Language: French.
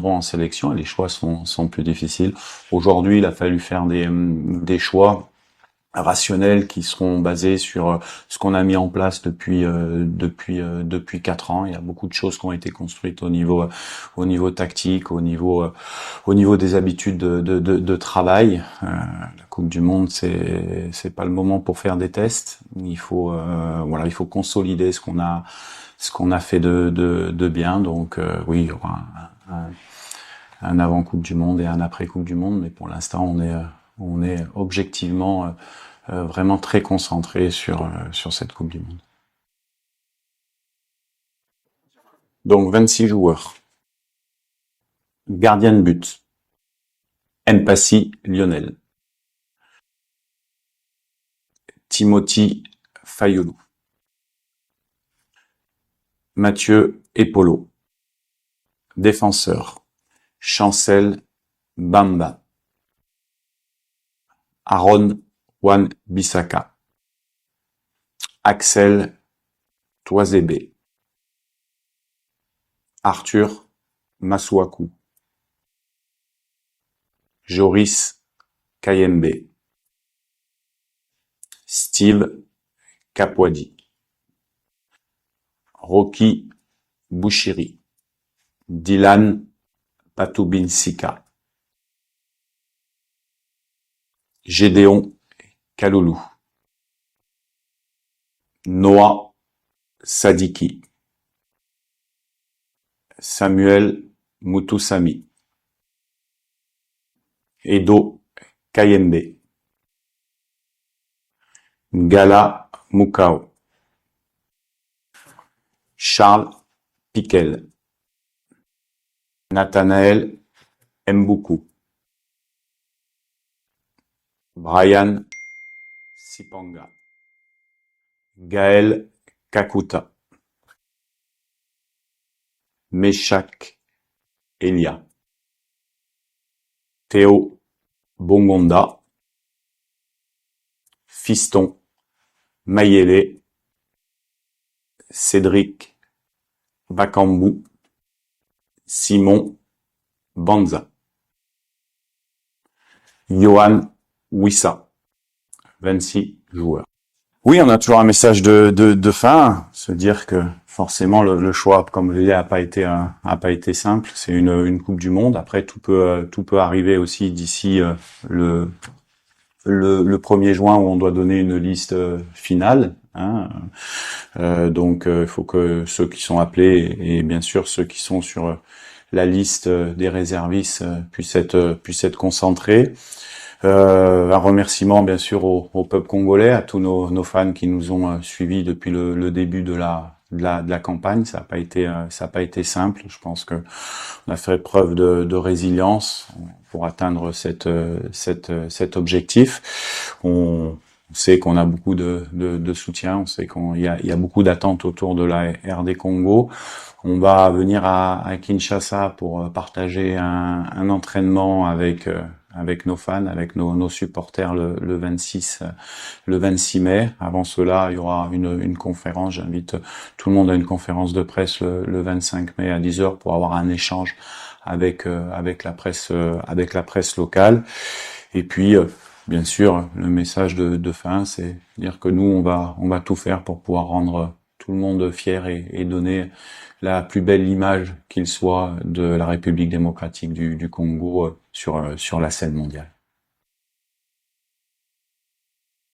En sélection, et les choix sont plus difficiles. Aujourd'hui, il a fallu faire des choix rationnels qui seront basés sur ce qu'on a mis en place depuis 4 ans. Il y a beaucoup de choses qui ont été construites au niveau tactique, au niveau des habitudes de travail. La Coupe du Monde, c'est pas le moment pour faire des tests. Il faut consolider ce qu'on a fait de bien. Donc oui, il y aura un avant Coupe du Monde et un après Coupe du Monde, mais pour l'instant on est objectivement vraiment très concentré sur cette Coupe du Monde. Donc 26 joueurs. Gardien de but. Mpassi Lionel. Timothy Fayoulou. Mathieu Epolo. Défenseur. Chancel Bamba. Aaron Wan-Bissaka. Axel Toisébé. Arthur Masuaku. Joris Kayembe. Steve Kapwadi. Rocky Bouchiri. Dylan Patoubinsika. Gédéon Kaloulou. Noah Sadiki. Samuel Mutusami. Edo Kayembe. Ngala Mukao. Charles Piquel. Nathanaël Mboukou. Brian Sipanga. Gaël Kakuta. Meshak Elia. Théo Bongonda. Fiston Mayele. Cédric Bakambu. Simon Banza. Johan Wissa. 26 joueurs. Oui, on a toujours un message de fin, se dire que forcément le choix, comme je l'ai dit, a pas été simple. C'est une Coupe du Monde. Après, tout peut arriver aussi d'ici le 1er juin où on doit donner une liste finale. Hein. Donc, il faut que ceux qui sont appelés et bien sûr ceux qui sont sur la liste des réservistes puissent être concentrés. Un remerciement bien sûr au peuple congolais, à tous nos fans qui nous ont suivis depuis le début de la campagne. Ça a pas été simple. Je pense que on a fait preuve de résilience pour atteindre cet objectif. On sait qu'on a beaucoup de soutien. On sait qu'il y a beaucoup d'attentes autour de la RD Congo. On va venir à Kinshasa pour partager un entraînement avec nos fans, avec nos supporters le 26 mai. Avant cela, il y aura une conférence. J'invite tout le monde à une conférence de presse le 25 mai à 10h pour avoir un échange avec la presse locale. Et puis bien sûr, le message de fin, c'est dire que nous on va tout faire pour pouvoir rendre tout le monde fier et donner la plus belle image qu'il soit de la République démocratique du Congo sur la scène mondiale.